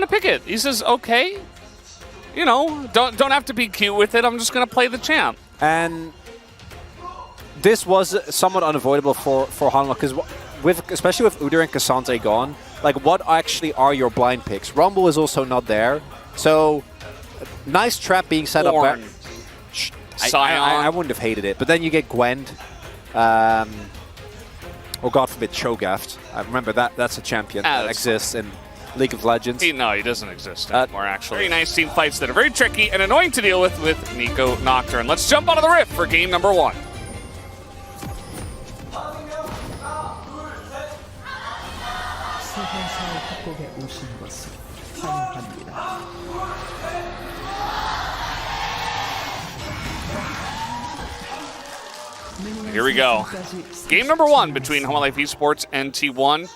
pick it. He says, okay, you know, don't have to be cute with it. I'm just going to play the champ. And this was somewhat unavoidable for Hanwha, because especially with Udyr and Cassandre gone, like, what actually are your blind picks? Rumble is also not there. So, nice trap being set up there. I wouldn't have hated it. But then you get Gwent. Or God forbid, Cho'Gath. I remember that's a champion that exists in League of Legends. No, he doesn't exist anymore, actually. Very nice team fights that are very tricky and annoying to deal with Nico Nocturne. Let's jump onto the rift for game number 1. Here we go. Game number 1 between Hanwha Life Esports and T1.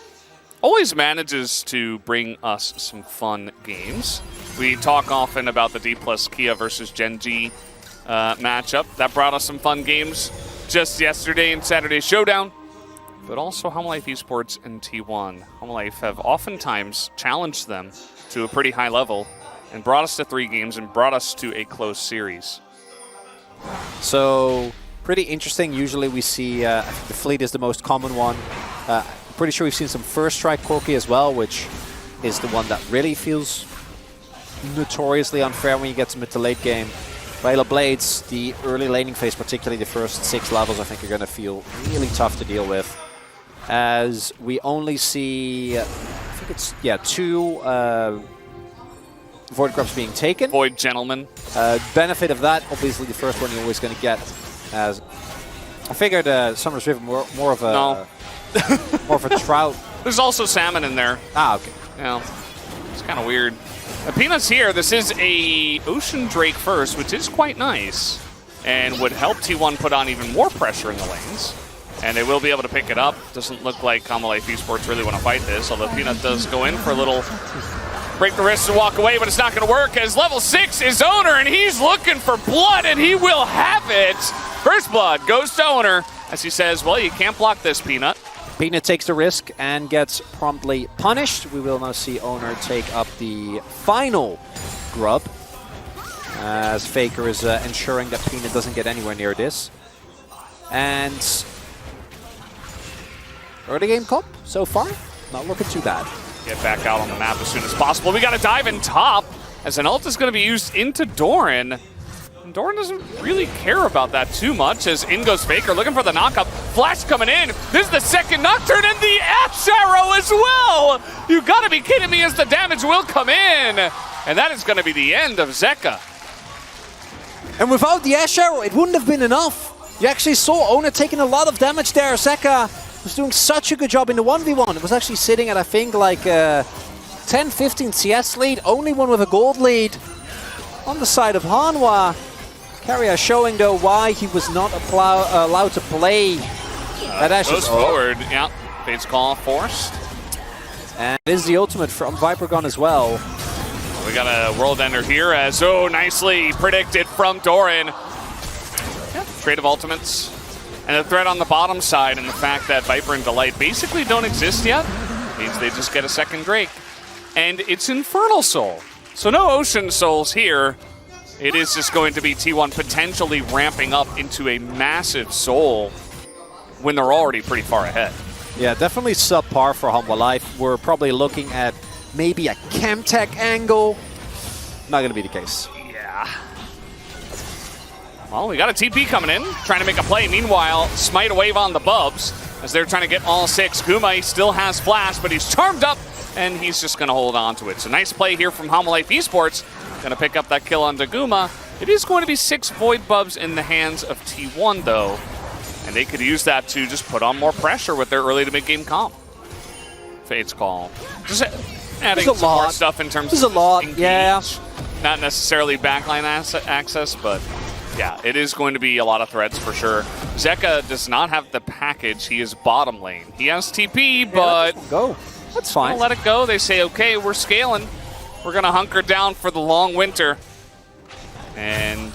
Always manages to bring us some fun games. We talk often about the D plus Kia versus Genji matchup. That brought us some fun games just yesterday in Saturday's Showdown. But also Hanwha Life Esports and T1. Hanwha Life have oftentimes challenged them to a pretty high level and brought us to 3 games and brought us to a close series. So, pretty interesting. Usually we see, I think the Fleet is the most common one. Pretty sure we've seen some first strike Corki as well, which is the one that really feels notoriously unfair when you get to mid to late game. Halo Blades, the early laning phase, particularly the first 6 levels, I think are going to feel really tough to deal with. As we only see, I think it's, 2 Void Grubs being taken. Void Gentlemen. Benefit of that, obviously the first one you're always going to get. As I figured Summer's River more of a... No. more of a trout. There's also salmon in there. Ah, okay. Yeah, it's kind of weird. Peanuts here. This is a Ocean Drake first, which is quite nice, and would help T1 put on even more pressure in the lanes. And they will be able to pick it up. Doesn't look like Hanwha Life Esports really want to fight this, although Peanut does go in for a little break the wrist and walk away, but it's not going to work as level 6 is Owner, and he's looking for blood, and he will have it. First blood goes to Owner as he says, well, you can't block this, Peanut. Peanut takes the risk and gets promptly punished. We will now see Owner take up the final grub, as Faker is ensuring that Peanut doesn't get anywhere near this. And early game comp so far, not looking too bad. Get back out on the map as soon as possible. We got to dive in top as an ult is going to be used into Doran. Doran doesn't really care about that too much as in goes Faker looking for the knockup. Flash coming in. This is the second Nocturne and the Ash Arrow as well. You got to be kidding me as the damage will come in. And that is going to be the end of Zeka. And without the Ash Arrow, it wouldn't have been enough. You actually saw Owner taking a lot of damage there. Zeka was doing such a good job in the 1v1. It was actually sitting at, I think, like 10-15 CS lead. Only one with a gold lead on the side of Hanwha. Carrier showing, though, why he was not allowed to play that Ashes. Goes forward, yeah. Fate's Call forced. And it is the ultimate from Viper Gun as well. We got a World Ender here as, nicely predicted from Doran. Yeah, trade of ultimates. And the threat on the bottom side and the fact that Viper and Delight basically don't exist yet means they just get a second Drake. And it's Infernal Soul. So no Ocean Souls here. It is just going to be T1 potentially ramping up into a massive Soul when they're already pretty far ahead. Yeah, definitely subpar for Hanwha Life. We're probably looking at maybe a Chemtech angle. Not going to be the case. Yeah. Well, we got a TP coming in, trying to make a play. Meanwhile, Smite Wave on the Bubs as they're trying to get all 6. Guma, he still has Flash, but he's charmed up, and he's just going to hold on to it. So nice play here from Hanwha Life Esports. Going to pick up that kill on Daguma. It is going to be 6 Void Bubs in the hands of T1, though. And they could use that to just put on more pressure with their early to mid-game comp. Fate's Call. Just adding some more stuff in terms of engage. Yeah. Not necessarily backline access, but yeah, it is going to be a lot of threats for sure. Zeka does not have the package. He is bottom lane. He has TP, but... Go. That's fine. Let it go. They say, okay, we're scaling. We're going to hunker down for the long winter. And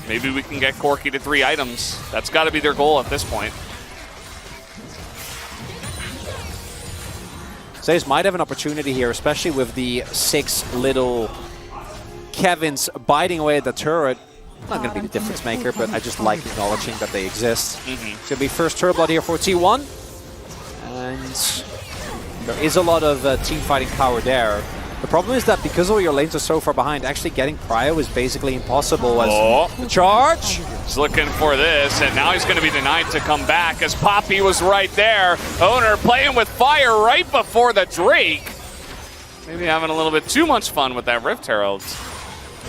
maybe we can get Corki to 3 items. That's got to be their goal at this point. Zeus might have an opportunity here, especially with the 6 little Kevins biting away at the turret. Not going to be the difference maker, but I just like acknowledging that they exist. It's going to be first turret blood here for T1. And there is a lot of team fighting power there. The problem is that because all your lanes are so far behind, actually getting prio is basically impossible. As the charge! He's looking for this, and now he's going to be denied to come back as Poppy was right there. Owner playing with fire right before the Drake. Maybe having a little bit too much fun with that Rift Herald.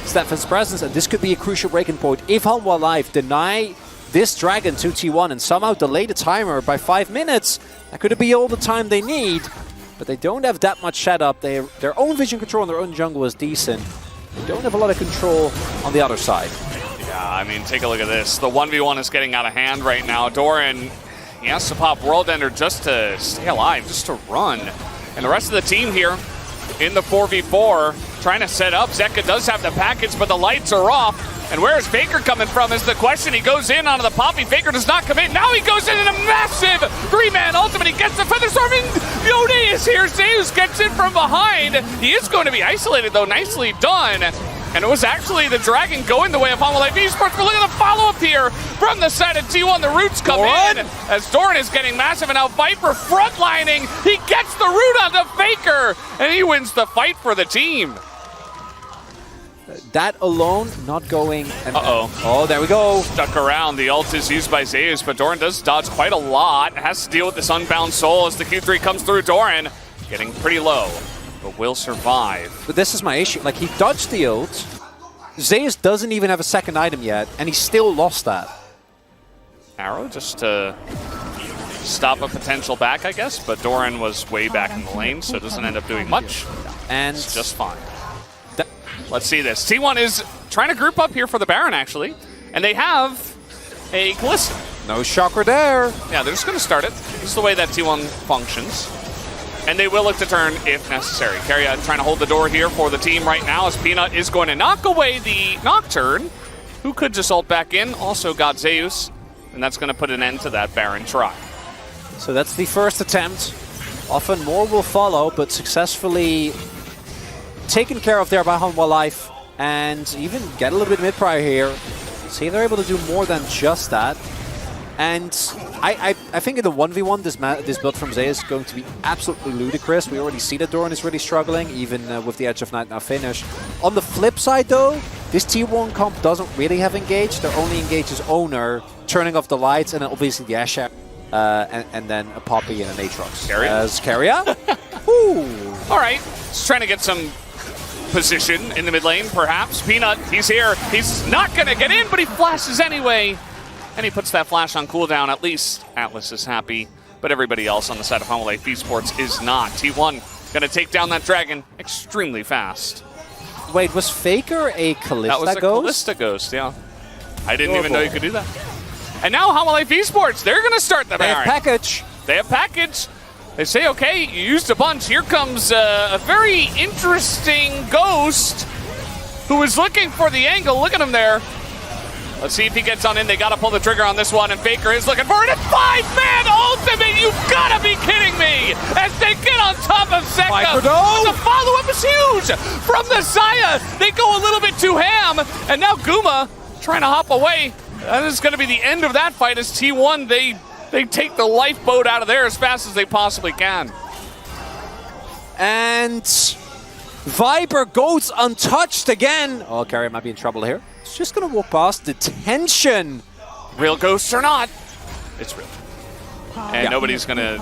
Stefan's presence, and this could be a crucial breaking point. If Hanwha Live deny this Dragon to T1 and somehow delay the timer by 5 minutes, that could be all the time they need. But they don't have that much setup. Their own vision control on their own jungle is decent. They don't have a lot of control on the other side. Yeah, I mean, take a look at this. The 1v1 is getting out of hand right now. Doran, he has to pop World Ender just to stay alive, just to run. And the rest of the team here in the 4v4 trying to set up. Zeka does have the package, but the lights are off. And where is Faker coming from is the question. He goes in onto the Poppy. Faker does not commit. Now he goes in a massive 3-man ultimate. He gets the Feather Storm, and Yone is here. Zeus gets in from behind. He is going to be isolated, though. Nicely done. And it was actually the Dragon going the way of Hanwha Live Esports. But look at the follow-up here from the side of T1. The roots come in as Doran is getting massive. And now Viper frontlining. He gets the root onto Faker. And he wins the fight for the team. That alone, not going. Oh, there we go. Stuck around. The ult is used by Zeus, but Doran does dodge quite a lot. Has to deal with this Unbound Soul as the Q3 comes through. Doran getting pretty low, but will survive. But this is my issue. Like, he dodged the ult. Zeus doesn't even have a second item yet, and he still lost that. Arrow just to stop a potential back, I guess, but Doran was way back in the lane, so it doesn't end up doing much. And it's just fine. Let's see this. T1 is trying to group up here for the Baron, actually. And they have a Callista. No shocker there. Yeah, they're just going to start it. This is the way that T1 functions. And they will look to turn if necessary. Keria trying to hold the door here for the team right now as Peanut is going to knock away the Nocturne, who could just ult back in. Also got Zeus, and that's going to put an end to that Baron try. So that's the first attempt. Often more will follow, but successfully taken care of there by Hanwha Live, and even get a little bit mid-prio here. See if they're able to do more than just that. And I think in the 1v1, this build from Zeus is going to be absolutely ludicrous. We already see that Doran is really struggling, even with the Edge of Night now finished. On the flip side, though, this T1 comp doesn't really have engaged. Their only engaged is Owner, turning off the lights, and then obviously the Asher, and then a Poppy and an Aatrox. Keria? Ooh. All right, just trying to get some position in the mid lane, perhaps. Peanut, he's here. He's not going to get in, but he flashes anyway. And he puts that flash on cooldown. At least Atlas is happy, but everybody else on the side of Hanwha Live Esports is not. T1 going to take down that Dragon extremely fast. Wait, was Faker a Callista Ghost? That was a Callista Ghost, yeah. I didn't even know you could do that. And now Hanwha Live Esports, they're going to start the Baron. They have package. They have package. They say, okay, you used a bunch. Here comes a very interesting Ghost who is looking for the angle. Look at him there. Let's see if he gets on in. They got to pull the trigger on this one, and Faker is looking for it. A 5-man ultimate! You've got to be kidding me! As they get on top of Zeka. The follow-up is huge! From the Xayah, they go a little bit too ham, and now Guma trying to hop away. That is going to be the end of that fight as T1, they take the lifeboat out of there as fast as they possibly can. And Viper goes untouched again. Oh, Keria might be in trouble here. It's just going to walk past. The tension. Real ghosts or not, it's real. And nobody's gonna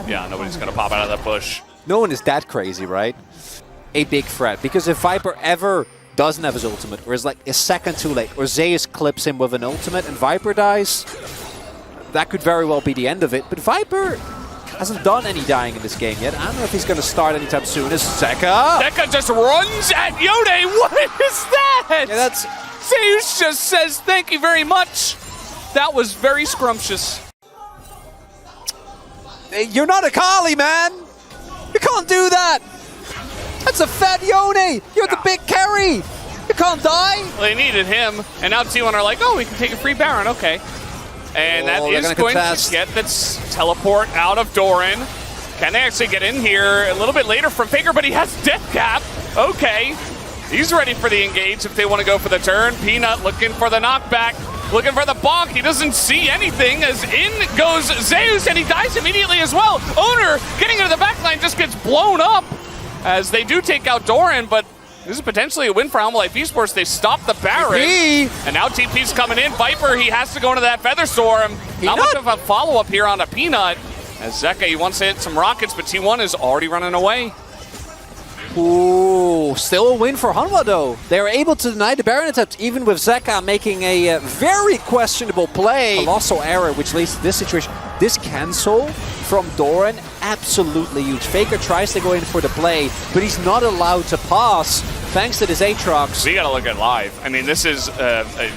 pop out of that bush. No one is that crazy, right? A big threat. Because if Viper ever doesn't have his ultimate, or is like a second too late, or Zeus clips him with an ultimate and Viper dies, that could very well be the end of it. But Viper hasn't done any dying in this game yet. I don't know if he's going to start anytime soon. Is Zeka? Zeka just runs at Yone. What is that? Yeah, that's... Zeus just says thank you very much. That was very scrumptious. You're not a Kali, man. You can't do that. That's a fat Yone. You're the big carry. You can't die. Well, they needed him, and now T1 are like, oh, we can take a free Baron. Okay. And that is going to get this teleport out of Doran. Can they actually get in here a little bit later from Faker, but he has Death Cap. Okay. He's ready for the engage if they want to go for the turn. Peanut looking for the knockback, looking for the bonk. He doesn't see anything as in goes Zeus, and he dies immediately as well. Owner getting into the backline just gets blown up as they do take out Doran, but this is potentially a win for Alma Life Esports. They stop the Baron, and now TP's coming in. Viper, he has to go into that Feather Storm. Not much of a follow-up here on a Peanut. As Zeka, he wants to hit some rockets, but T1 is already running away. Ooh, still a win for Hanwha though. They were able to deny the Baron attempt, even with Zeka making a very questionable play. Colossal error, which leads to this situation. This cancel from Doran, absolutely huge. Faker tries to go in for the play, but he's not allowed to pass thanks to this Aatrox. We gotta look at live. I mean, this is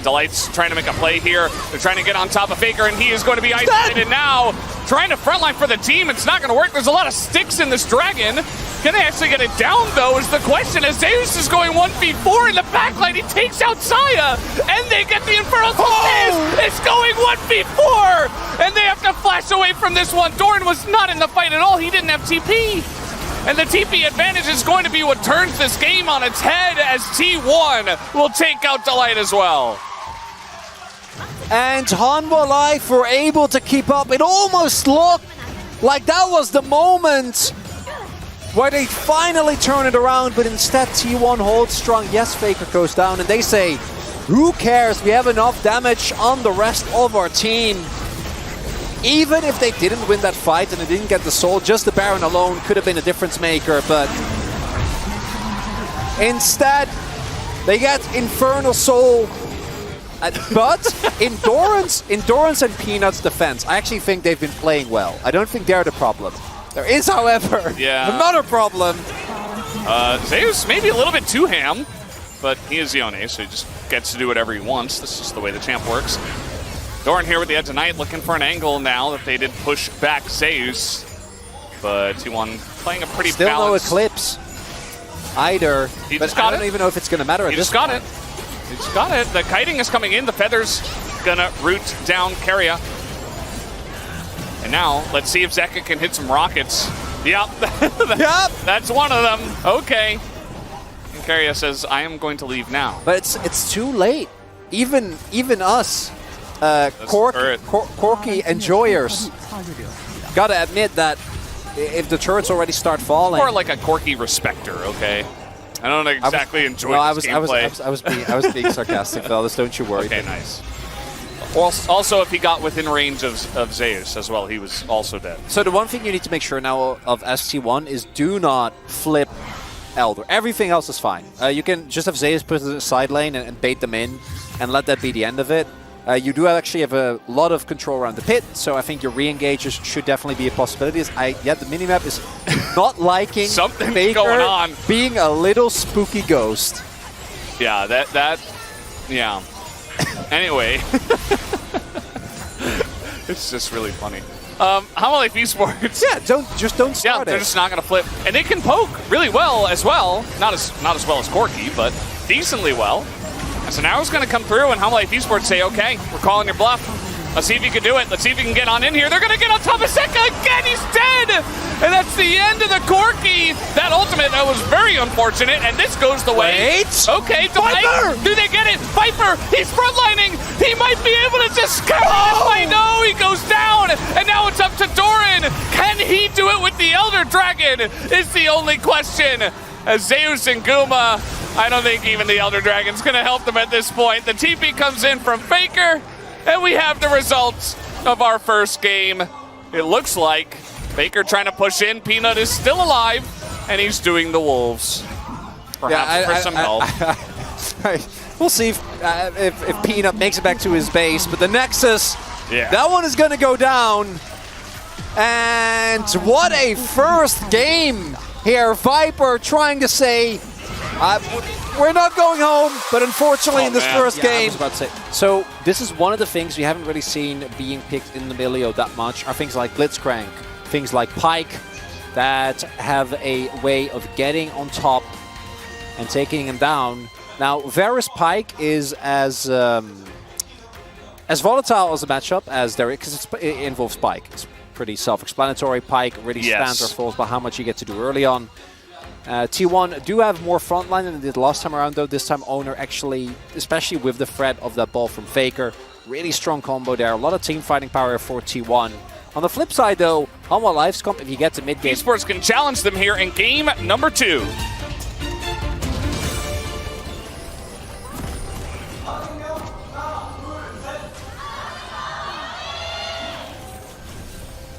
Delight's trying to make a play here. They're trying to get on top of Faker, and he is going to be isolated now. Trying to frontline for the team. It's not going to work. There's a lot of sticks in this Dragon. Can they actually get it down, though, is the question. As Zeus is going 1v4 in the backline, he takes out Saya, and they get the Infernal Toss. It's going 1v4, and they have to flash away from this one. Doran was not in the fight at all. He didn't have TP. And the TP advantage is going to be what turns this game on its head, as T1 will take out Delight as well. And Hanwha Life were able to keep up. It almost looked like that was the moment where they finally turn it around, but instead T1 holds strong. Yes, Faker goes down, and they say, who cares? We have enough damage on the rest of our team. Even if they didn't win that fight and they didn't get the soul, just the Baron alone could have been a difference maker, but instead they get Infernal Soul. But in Doran's and Peanut's defense, I actually think they've been playing well. I don't think they're the problem. There is, however, another problem. Zeus maybe a little bit too ham, but he is Yone, so he just gets to do whatever he wants. This is the way the champ works. Doran here with the Edge of Night, looking for an angle now that they did push back Zeus. But T1 playing a pretty still balanced. No Eclipse either. He but just got I don't even know if it's going to matter. He just got it. He just got it. The kiting is coming in. The Feather's gonna root down Keria. And now, let's see if Zeka can hit some rockets. Yep. That's one of them. Okay. And Keria says, I am going to leave now. But it's too late. Even us, Corky enjoyers, gotta admit that if the turrets already start falling, more like a Corky respecter, okay? I don't exactly enjoy this gameplay. I was being sarcastic, fellas. Don't you worry. Okay, nice. Also, if he got within range of Zeus as well, he was also dead. So the one thing you need to make sure now of ST1 is do not flip Elder. Everything else is fine. You can just have Zeus put in the side lane and bait them in and let that be the end of it. You do actually have a lot of control around the pit, so I think your re-engages should definitely be a possibility. The minimap is not liking something Faker going on, being a little spooky ghost. Yeah, yeah. Anyway, it's just really funny. How Life Esports? Yeah, don't start it. They're just not gonna flip, and they can poke really well as well. Not as well as Corky, but decently well. So now it's going to come through, and How Life Esports say, okay, we're calling your bluff. Let's see if you can do it. Let's see if you can get on in here. They're going to get on top of Zeka again. He's dead. And that's the end of the Corky. That ultimate, that was very unfortunate, and this goes the way. Wait. Okay, Viper. Do they get it? Viper, he's frontlining. He might be able to just carry this fight. No, he goes down. And now it's up to Doran. Can he do it with the Elder Dragon? Is the only question. As Zeus and Guma, I don't think even the Elder Dragon's going to help them at this point. The TP comes in from Faker, and we have the results of our first game. It looks like Faker trying to push in. Peanut is still alive, and he's doing the Wolves. Perhaps for some help. We'll see if Peanut makes it back to his base, but the Nexus, that one is going to go down. And what a first game here. Viper trying to say, we're not going home, but unfortunately in this first game. I was about to say. So this is one of the things we haven't really seen being picked in the Milio that much, are things like Blitzcrank, things like Pyke, that have a way of getting on top and taking him down. Now, Varus Pyke is as volatile as a matchup as there is, because it involves Pyke. It's pretty self-explanatory. Pike really stands or falls by how much you get to do early on. T1 do have more frontline than they did last time around, though. This time Owner actually, especially with the threat of that ball from Faker, really strong combo there. A lot of team fighting power for T1. On the flip side, though, Hanwha Life's comp, if you get to mid-game... Esports can challenge them here in game number 2.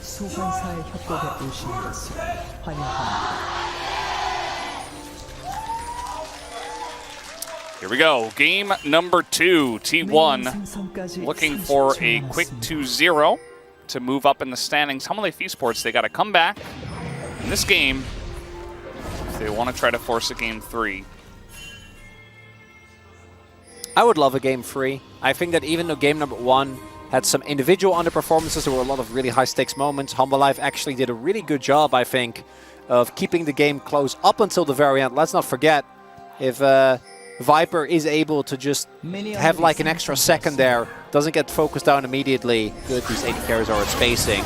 소관사의 협곡에 오신 것을 환영합니다. Here we go. Game number 2. T1 looking for a quick 2-0 to move up in the standings. Hanwha Life Esports, they got to come back in this game if they want to try to force a game 3. I would love a game 3. I think that even though game number 1 had some individual underperformances, there were a lot of really high-stakes moments. Hanwha Life actually did a really good job, I think, of keeping the game close up until the very end. Let's not forget, if Viper is able to just have like an extra second there, doesn't get focused down immediately. Good, these 80 carries are at spacing.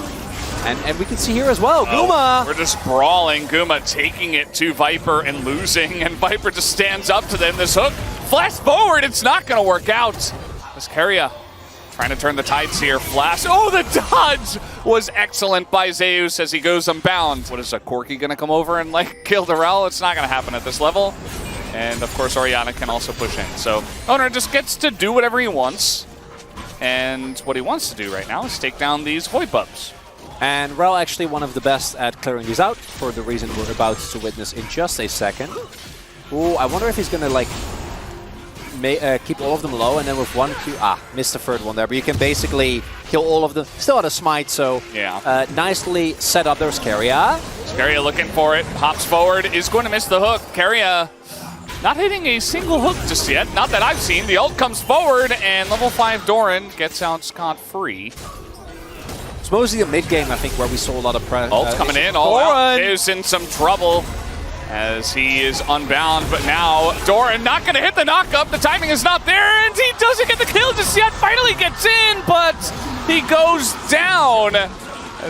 And we can see here as well, Guma! We're just brawling. Guma taking it to Viper and losing, and Viper just stands up to them. This hook, flash forward, it's not going to work out. This Keria trying to turn the tides here. Flash. Oh, the dodge was excellent by Zeus as he goes unbound. What is a Corki going to come over and like kill Darrell? It's not going to happen at this level. And of course, Orianna can also push in. So Owner just gets to do whatever he wants. And what he wants to do right now is take down these Void Bubs. And Rel actually one of the best at clearing these out for the reason we're about to witness in just a second. Ooh, I wonder if he's going to like keep all of them low, and then with one Q... missed the third one there, but you can basically kill all of them. Still had a smite, so yeah. Nicely set up. There's Keria. Keria looking for it, hops forward, is going to miss the hook. Keria not hitting a single hook just yet, not that I've seen. The ult comes forward, and level 5 Doran gets out scot-free. It's mostly a mid-game, I think, where we saw a lot of pressure. Ult coming in, all out. Is in some trouble as he is unbound, but now Doran not going to hit the knock-up. The timing is not there, and he doesn't get the kill just yet. Finally gets in, but he goes down.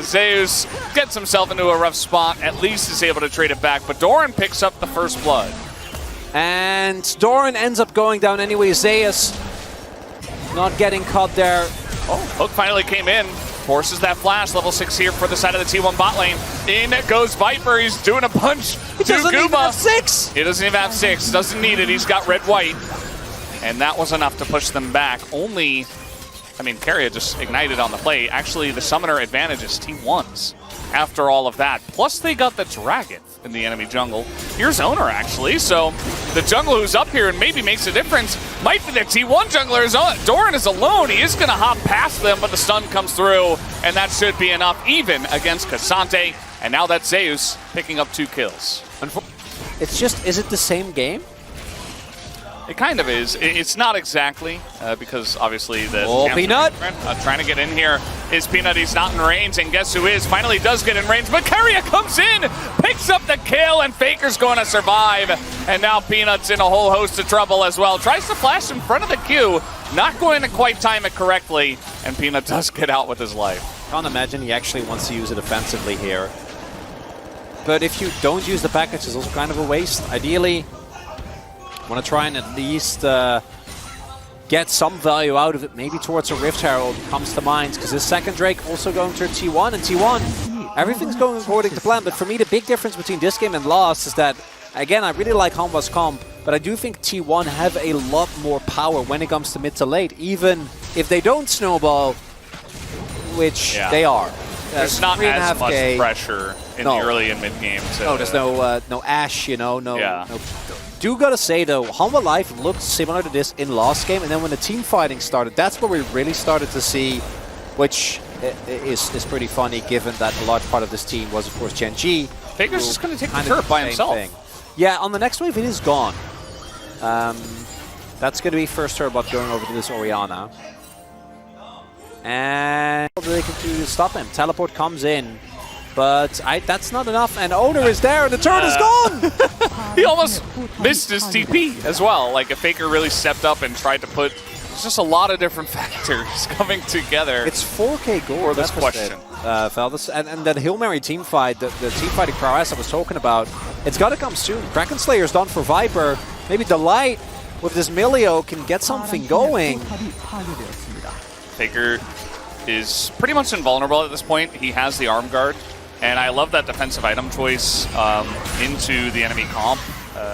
Zeus gets himself into a rough spot. At least is able to trade it back, but Doran picks up the first blood. And Doran ends up going down anyway. Zeus not getting caught there. Oh, hook finally came in. Forces that flash. Level 6 here for the side of the T1 bot lane. In goes Viper. He's doing a punch to doesn't Guma. Even have 6. He doesn't even have 6. Doesn't need it. He's got red-white. And that was enough to push them back. Only, I mean, Keria just ignited on the play. Actually, the summoner advantage is T1's after all of that. Plus, they got the dragon in the enemy jungle. Here's Owner, actually. So the jungler who's up here and maybe makes a difference might be the T1 jungler. Doran is alone. He is going to hop past them, but the stun comes through, and that should be enough even against Cassante. And now that's Zeus picking up 2 kills. It's just, is it the same game? It kind of is. It's not exactly, because obviously the... Oh, Peanut! Trying to get in here is Peanut. He's not in range, and guess who is? Finally does get in range, but Keria comes in, picks up the kill, and Faker's going to survive. And now Peanut's in a whole host of trouble as well. Tries to flash in front of the Q, not going to quite time it correctly, and Peanut does get out with his life. Can't imagine he actually wants to use it offensively here. But if you don't use the package, it's also kind of a waste. Ideally, want to try and at least get some value out of it. Maybe towards a Rift Herald comes to mind, because this second Drake also going to T1, and T1, everything's going according to plan. But for me, the big difference between this game and last is that, again, I really like Hanwha's comp, but I do think T1 have a lot more power when it comes to mid to late, even if they don't snowball, which they are. There's not as much pressure in the early and mid game. No, there's no Ashe, you know, no. Do gotta say though, Hanwha Life looked similar to this in last game, and then when the team fighting started, that's where we really started to see, which is pretty funny given that a large part of this team was of course Gen G. Faker's just gonna take the turret by himself. Yeah, on the next wave it is gone. That's gonna be first turret bot going over to this Orianna. And they can do to stop him. Teleport comes in. But that's not enough, and Owner is there, and the turret is gone! He almost missed his TP as well. Like, if Faker really stepped up and tried to put... There's just a lot of different factors coming together. It's 4K gold. For this question. Feldas. And that Hail Mary team fight, the team fighting prowess I was talking about, it's got to come soon. Kraken Slayer's done for Viper. Maybe Delight with this Milio can get something going. Faker is pretty much invulnerable at this point. He has the arm guard, and I love that defensive item choice into the enemy comp.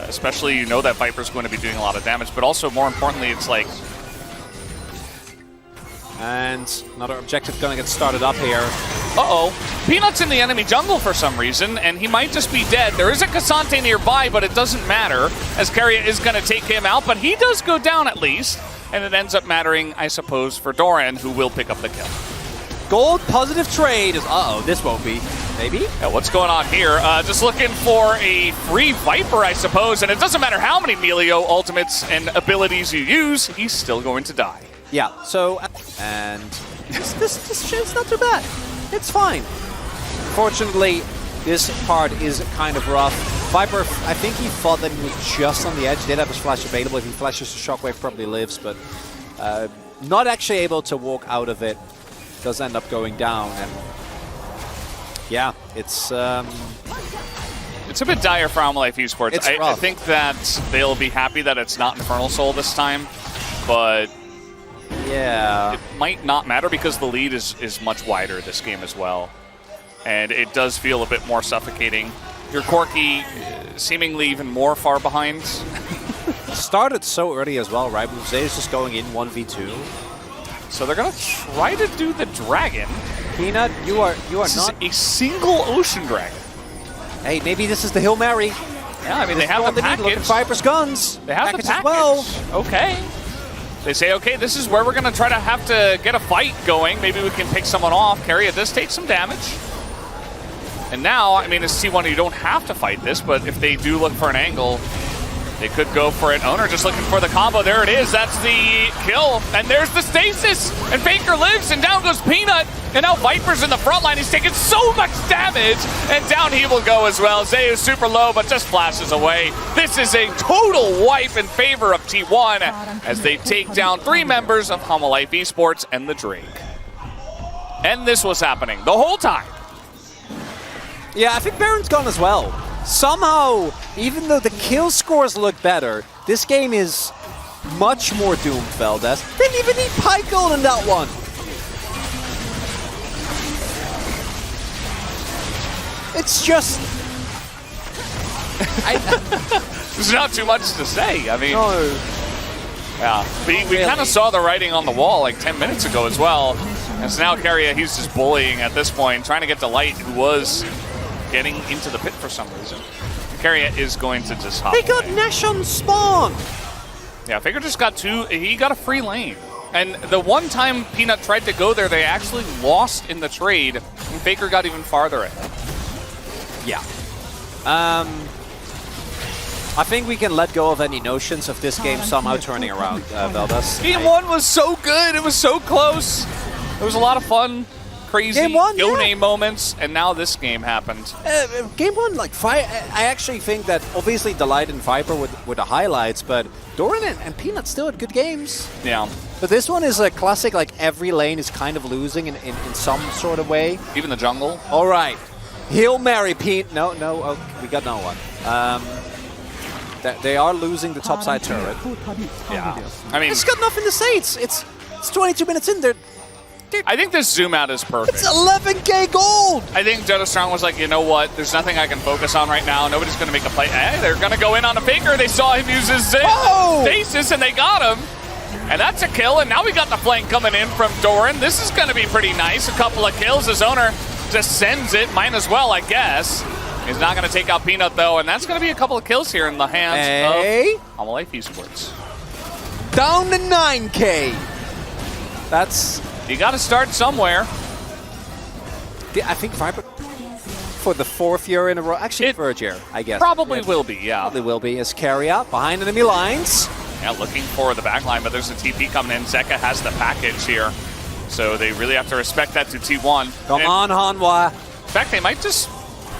Especially, you know that Viper's going to be doing a lot of damage, but also more importantly, it's like... And another objective going to get started up here. Uh-oh. Peanut's in the enemy jungle for some reason, and he might just be dead. There is a Cassante nearby, but it doesn't matter, as Keria is going to take him out, but he does go down at least, and it ends up mattering, I suppose, for Doran, who will pick up the kill. Gold positive trade is... Uh-oh, this won't be. Maybe? Yeah, what's going on here? Just looking for a free Viper, I suppose, and it doesn't matter how many Milio ultimates and abilities you use, he's still going to die. Yeah, so... And this shit's not too bad. It's fine. Fortunately, this part is kind of rough. Viper, I think he thought that he was just on the edge. Did have his flash available. If he flashes the shockwave, probably lives, but not actually able to walk out of it. Does end up going down, and yeah, it's a bit dire for Alma Life Esports. I think that they'll be happy that it's not Infernal Soul this time, but yeah, it might not matter because the lead is much wider this game as well, and it does feel a bit more suffocating. Your Corki seemingly even more far behind. Started so early as well, right? Zay is just going in 1v2. So they're gonna try to do the dragon. Peanut, you are this not is a single ocean dragon. Hey, maybe this is the Hail Mary. Yeah, I mean they have the package. Look at Viper's guns. They have the package as well. Okay. They say, okay, this is where we're gonna try to have to get a fight going. Maybe we can pick someone off. Keria does take some damage. And now, I mean, as T1, you don't have to fight this, but if they do look for an angle, they could go for it. Owner just looking for the combo. There it is. That's the kill. And there's the stasis. And Faker lives, and down goes Peanut. And now Viper's in the front line. He's taking so much damage. And down he will go as well. Zay is super low, but just flashes away. This is a total wipe in favor of T1 as they take down 3 members of Alma Life Esports and the Drake. And this was happening the whole time. Yeah, I think Baron's gone as well. Somehow, even though the kill scores look better, this game is much more doomed, Feldas. Didn't even need Pike Gold in that one. It's just... There's not too much to say. I mean, no. Yeah, we kind of saw the writing on the wall like 10 minutes ago as well. And so now Keria, he's just bullying at this point, trying to get Delight, who was getting into the pit for some reason. Keria is going to just hop They got away. Nash on spawn! Yeah, Faker just got he got a free lane. And the one time Peanut tried to go there, they actually lost in the trade, and Faker got even farther ahead. Yeah. I think we can let go of any notions of this game somehow turning around, Veldas. Game 1 was so good, it was so close. It was a lot of fun. Crazy Yone moments, and now this game happened. Game 1, like, I actually think that obviously Delight and Viper were the highlights, but Doran and Peanut still had good games. Yeah. But this one is a classic, like, every lane is kind of losing in some sort of way. Even the jungle. All right. Hail Mary, Pete. No, okay, we got no one. They are losing the topside turret. Yeah. I mean, it's got nothing to say. It's 22 minutes in there. I think this zoom out is perfect. It's 11k gold! I think Jodo Strong was like, you know what? There's nothing I can focus on right now. Nobody's going to make a play. They're going to go in on a Faker. They saw him use his stasis, and they got him. And that's a kill, and now we got the flank coming in from Doran. This is going to be pretty nice. A couple of kills. His owner just sends it. Might as well, I guess. He's not going to take out Peanut, though, and that's going to be a couple of kills here in the hands of Alma Life Esports. Down to 9k. That's... You got to start somewhere. I think Viper for the 4th year in a row. Actually, 3rd year, I guess. Probably will be, yeah. Probably will be. As Keria behind enemy lines. Yeah, looking for the back line, but there's a TP coming in. Zeka has the package here. So they really have to respect that to T1. Come on, Hanwha. In fact, they might just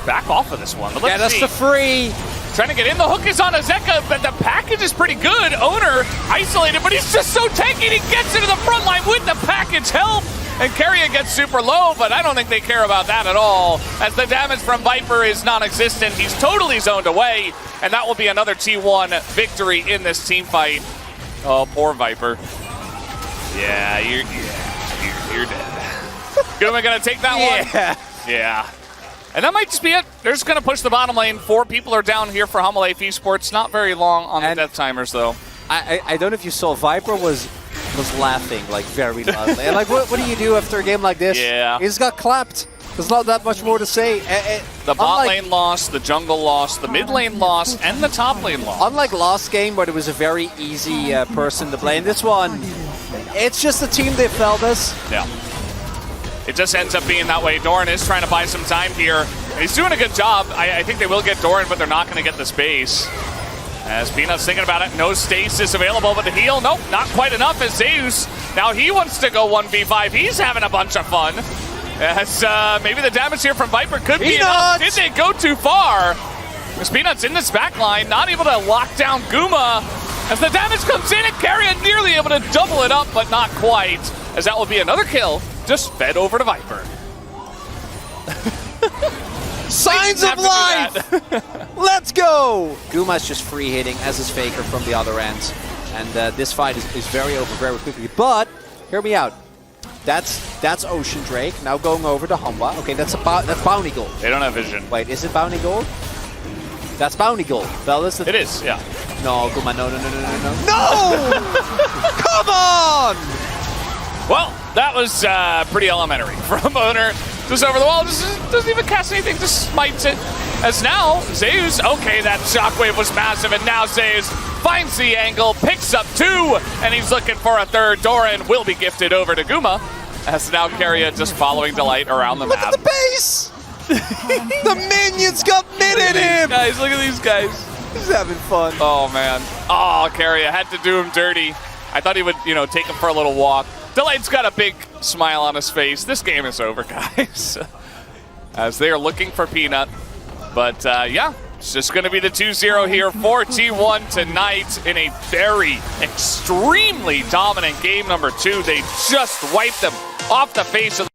back off of this one. But let's see. That's the free. Trying to get in. The hook is on Azeka, but the package is pretty good. Owner isolated, but he's just so tanky. He gets into the front line with the package help. And Carrier gets super low, but I don't think they care about that at all, as the damage from Viper is non-existent. He's totally zoned away, and that will be another T1 victory in this team fight. Oh, poor Viper. Yeah, you're dead. Guma gonna take that one? Yeah. And that might just be it. They're just gonna push the bottom lane. 4 people are down here for Hummel AF Esports. Not very long on the death timers, though. I don't know if you saw, Viper was laughing like very loudly. And like, what do you do after a game like this? Yeah. He just got clapped. There's not that much more to say. The bot lane lost, the jungle lost, the mid lane lost, and the top lane lost. Unlike last game where there was a very easy person to blame, this one, it's just the team that failed us. Yeah. It just ends up being that way. Doran is trying to buy some time here. He's doing a good job. I think they will get Doran, but they're not going to get the space. As Peanut's thinking about it, no stasis available, but the heal, nope, not quite enough as Zeus. Now he wants to go 1v5. He's having a bunch of fun. As maybe the damage here from Viper could be enough. Did they go too far? As Peanut's in this back line, not able to lock down Guma. As the damage comes in, and Carrion nearly able to double it up, but not quite. As that will be another kill, just fed over to Viper. Signs of life! Let's go! Guma's just free hitting, as is Faker from the other end. And this fight is very over very quickly. But, hear me out. That's Ocean Drake, now going over to Humba. Okay, that's Bounty Gold. They don't have vision. Wait, is it Bounty Gold? That's Bounty Gold. Fellas, it is, yeah. No, Guma, no. No! Come on! Well, that was pretty elementary from Owner. Just over the wall, doesn't even cast anything, just smites it. As now, Zeus, okay, that shockwave was massive, and now Zeus finds the angle, picks up 2, and he's looking for a third. Doran will be gifted over to Guma, as now Carrier just following Delight around the map. Look at the base! The minions got mid in him! Guys, look at these guys. He's having fun. Oh, man. Oh, Carrier had to do him dirty. I thought he would, take him for a little walk. Delight's got a big smile on his face. This game is over, guys. As they are looking for Peanut. But, yeah, it's just going to be the 2-0 here for T1 tonight in a very extremely dominant game number 2. They just wiped them off the face of the